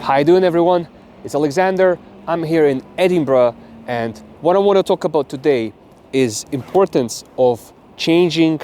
How you doing, everyone? It's Alexander. I'm here in Edinburgh, and what I want to talk about today is importance of changing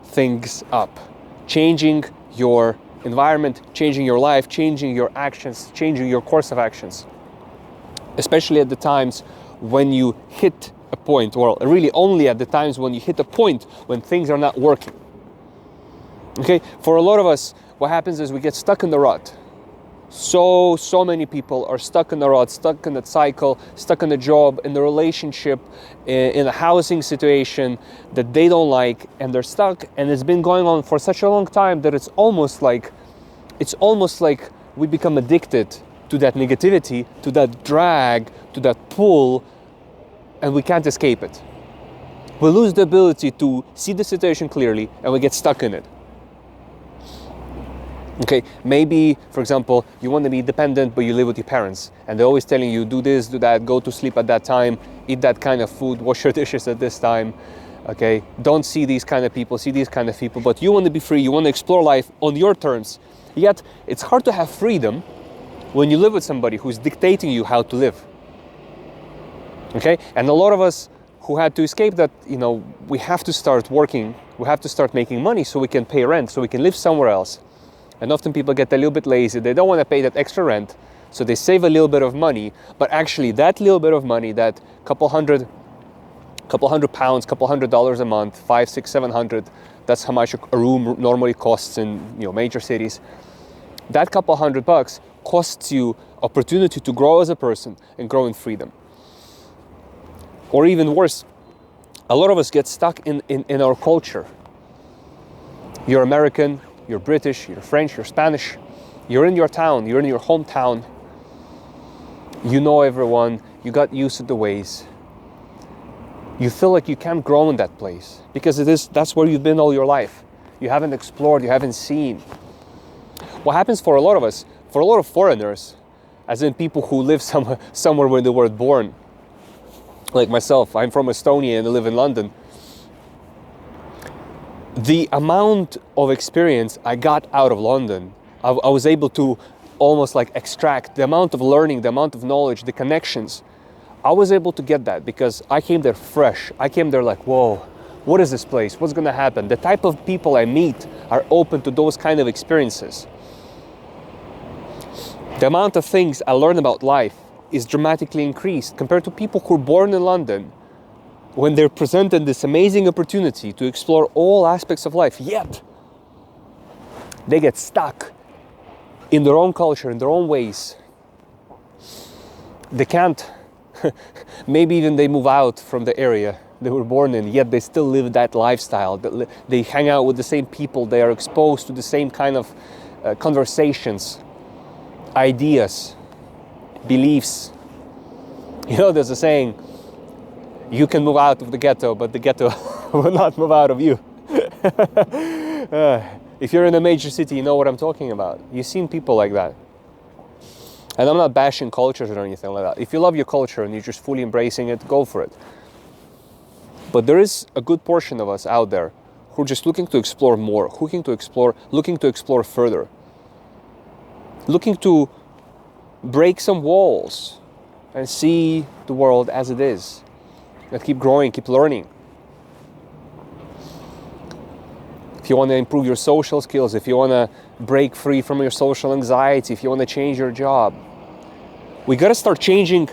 things up, changing your environment, changing your life, changing your actions, changing your course of actions, especially at the times when you hit a point, or really only at the times when you hit a point when things are not working. Okay, for a lot of us, what happens is we get stuck in the rut. So many people are stuck in the rut, stuck in the cycle, stuck in the job, in the relationship, in a housing situation that they don't like, and they're stuck, and it's been going on for such a long time that it's almost like we become addicted to that negativity, to that drag, to that pull, and we can't escape it. We lose the ability to see the situation clearly, and we get stuck in it. Okay, maybe, for example, you want to be independent, but you live with your parents, and they're always telling you, do this, do that, go to sleep at that time, eat that kind of food, wash your dishes at this time, okay? Don't see these kind of people, see these kind of people, but you want to be free, you want to explore life on your terms. Yet, it's hard to have freedom when you live with somebody who's dictating you how to live, okay? And a lot of us who had to escape that, we have to start working, we have to start making money so we can pay rent, so we can live somewhere else. And often people get a little bit lazy. They don't want to pay that extra rent, so they save a little bit of money. But actually, that little bit of money, that couple hundred pounds, couple $100 a month, 500, 600, 700, that's how much a room normally costs in major cities. That couple $100 costs you opportunity to grow as a person and grow in freedom. Or even worse, a lot of us get stuck in our culture. You're American, you're British, you're French, you're Spanish, you're in your town, you're in your hometown, you know everyone, you got used to the ways. You feel like you can't grow in that place because that's where you've been all your life. You haven't explored, you haven't seen. What happens for a lot of us, for a lot of foreigners, as in people who live somewhere where they were born, like myself, I'm from Estonia and I live in London. The amount of experience I got out of London, I was able to almost extract the amount of learning, the amount of knowledge, the connections. I was able to get that because I came there fresh. I came there like, whoa, what is this place? What's gonna happen? The type of people I meet are open to those kind of experiences. The amount of things I learn about life is dramatically increased compared to people who are born in London, when they're presented this amazing opportunity to explore all aspects of life, yet they get stuck in their own culture, in their own ways. They can't, maybe even they move out from the area they were born in, yet they still live that lifestyle. They hang out with the same people, they are exposed to the same kind of conversations, ideas, beliefs. There's a saying, you can move out of the ghetto, but the ghetto will not move out of you. If you're in a major city, you know what I'm talking about. You've seen people like that. And I'm not bashing cultures or anything like that. If you love your culture and you're just fully embracing it, go for it. But there is a good portion of us out there who are just looking to explore more, looking to explore further, looking to break some walls and see the world as it is. And keep growing, keep learning. If you want to improve your social skills, if you want to break free from your social anxiety, if you want to change your job, we got to start changing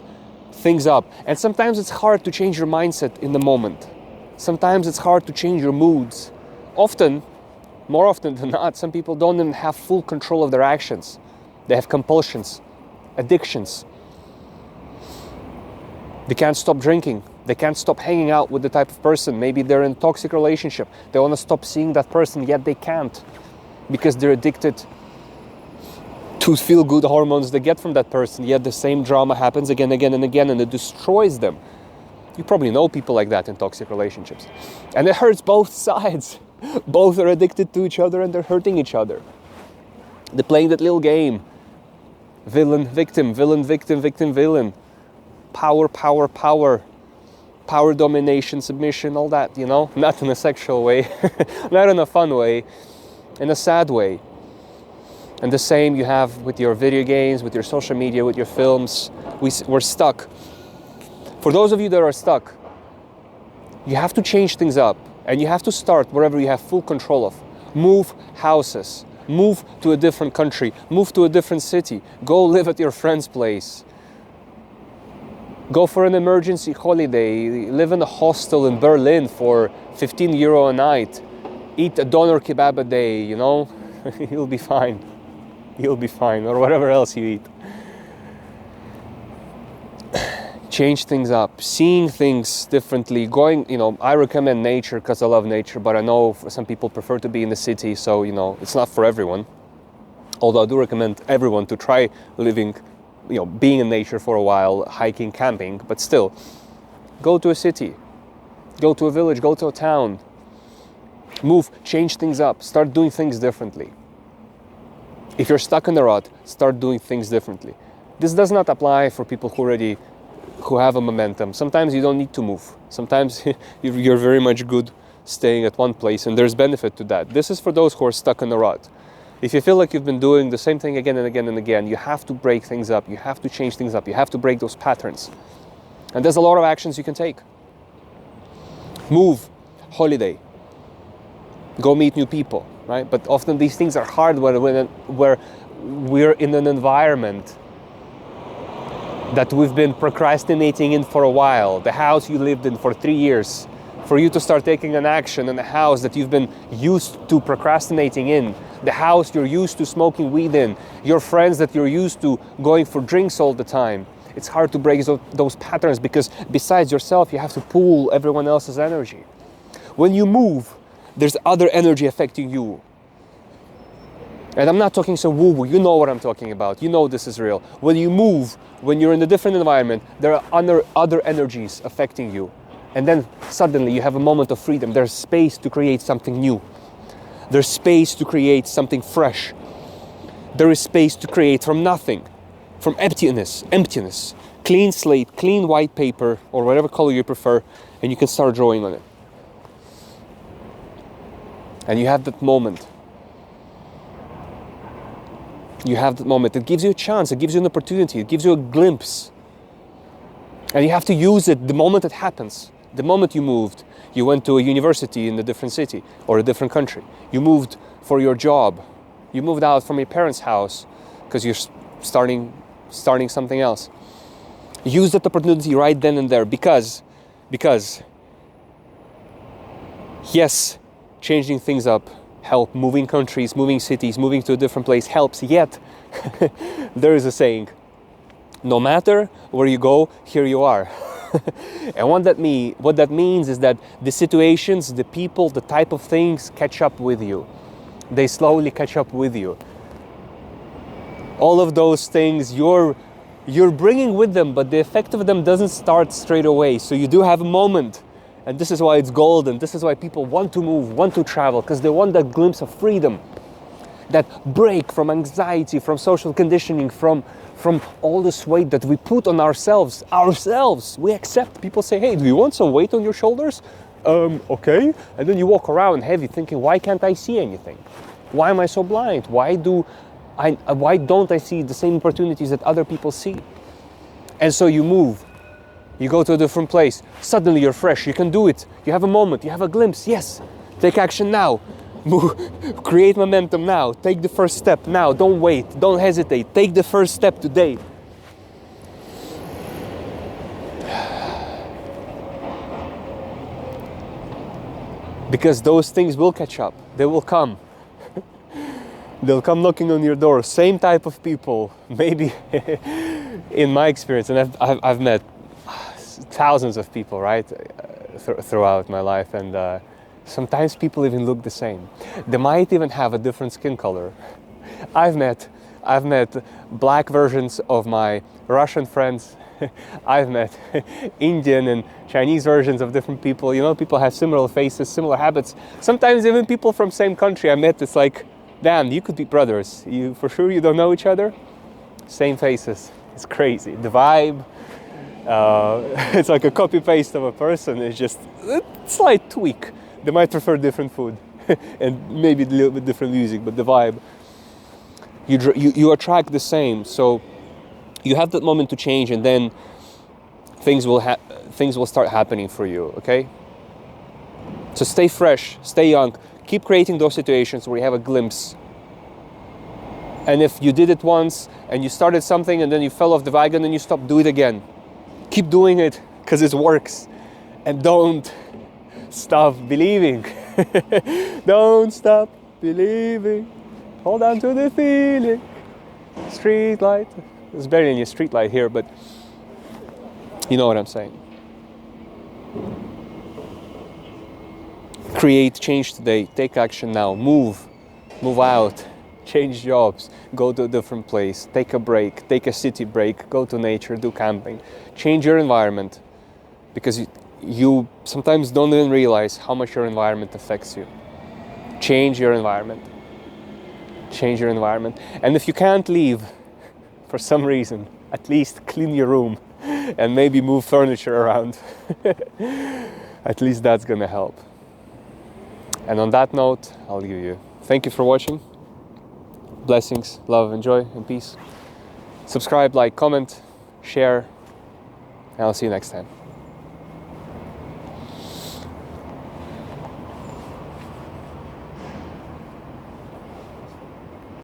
things up. And sometimes it's hard to change your mindset in the moment. Sometimes it's hard to change your moods. More often than not, some people don't even have full control of their actions. They have compulsions, addictions. They can't stop drinking. They can't stop hanging out with the type of person. Maybe they're in a toxic relationship. They want to stop seeing that person, yet they can't because they're addicted to feel-good hormones they get from that person. Yet the same drama happens again, and it destroys them. You probably know people like that in toxic relationships. And it hurts both sides. Both are addicted to each other and they're hurting each other. They're playing that little game. Villain, victim, villain, victim, victim, villain. Power, power, power. Power, domination, submission, all that, not in a sexual way, not in a fun way, in a sad way. And the same you have with your video games, with your social media, with your films. We're stuck. For those of you that are stuck, you have to change things up, and you have to start wherever you have full control of. Move houses, move to a different country, move to a different city, go live at your friend's place. Go for an emergency holiday, live in a hostel in Berlin for 15 euro a night, eat a doner kebab a day, you know, you'll be fine. You'll be fine, or whatever else you eat. Change things up, seeing things differently, going, you know, I recommend nature because I love nature, but I know some people prefer to be in the city, so, you know, it's not for everyone. Although I do recommend everyone to try living, you know, being in nature for a while, hiking, camping, but still, go to a city, go to a village, go to a town, move, change things up, start doing things differently. If you're stuck in the rut, start doing things differently. This does not apply for people who have a momentum. Sometimes you don't need to move. Sometimes you're very much good staying at one place, and there's benefit to that. This is for those who are stuck in the rut. If you feel like you've been doing the same thing again and again and again, you have to break things up. You have to change things up. You have to break those patterns. And there's a lot of actions you can take. Move, holiday, go meet new people, right? But often these things are hard where we're in an environment that we've been procrastinating in for a while. The house you lived in for 3 years, for you to start taking an action in the house that you've been used to procrastinating in, the house you're used to smoking weed in, your friends that you're used to going for drinks all the time. It's hard to break those patterns because besides yourself, you have to pull everyone else's energy. When you move, there's other energy affecting you. And I'm not talking some woo-woo, you know what I'm talking about. You know this is real. When you move, when you're in a different environment, there are other energies affecting you. And then suddenly you have a moment of freedom. There's space to create something new. There's space to create something fresh. There is space to create from nothing, from emptiness, clean slate, clean white paper, or whatever color you prefer, and you can start drawing on it. And you have that moment. You have that moment. It gives you a chance, it gives you an opportunity, it gives you a glimpse. And you have to use it the moment it happens. The moment you moved, you went to a university in a different city or a different country. You moved for your job. You moved out from your parents' house because you're starting something else. Use that opportunity right then and there because yes, changing things up help, moving countries, moving cities, moving to a different place helps, yet there is a saying, no matter where you go, here you are. And what that means is that the situations, the people, the type of things catch up with you. They slowly catch up with you. All of those things you're bringing with them, but the effect of them doesn't start straight away. So you do have a moment. And this is why it's golden. This is why people want to move, want to travel, because they want that glimpse of freedom, that break from anxiety, from social conditioning, from all this weight that we put on ourselves. We accept. People say, hey, do you want some weight on your shoulders? Okay. And then you walk around heavy thinking, why can't I see anything? Why am I so blind? Why don't I see the same opportunities that other people see? And so you move. You go to a different place. Suddenly you're fresh. You can do it. You have a moment. You have a glimpse. Yes. Take action now. Move. Create momentum now. Take the first step now. Don't wait. Don't hesitate. Take the first step today. Because those things will catch up. They will come. They'll come knocking on your door. Same type of people. Maybe in my experience, and I've met thousands of people, right, throughout my life, and sometimes people even look the same. They might even have a different skin color. I've met black versions of my Russian friends. I've met Indian and Chinese versions of different people. You know, people have similar faces, similar habits. Sometimes even people from same country I met, it's like, damn, you could be brothers. You for sure you don't know each other? Same faces. It's crazy. The vibe. It's like a copy-paste of a person. It's just a slight tweak. They might prefer different food and maybe a little bit different music, but the vibe. You attract the same. So you have that moment to change, and then things will start happening for you. Okay. So stay fresh, stay young, keep creating those situations where you have a glimpse. And if you did it once and you started something and then you fell off the wagon and you stop, do it again. Keep doing it because it works. And don't stop believing. Don't stop believing. Hold on to the feeling. Street light. There's barely any street light here, but you know what I'm saying. Create change today. Take action now. Move out. Change jobs. Go to a different place. Take a break. Take a city break. Go to nature. Do camping. Change your environment, because you sometimes don't even realize how much your environment affects you. Change your environment. Change your environment. And if you can't leave for some reason, at least clean your room and maybe move furniture around. At least that's gonna help. And on that note, I'll leave you. Thank you for watching. Blessings, love, and joy, and peace. Subscribe, like, comment, share, and I'll see you next time.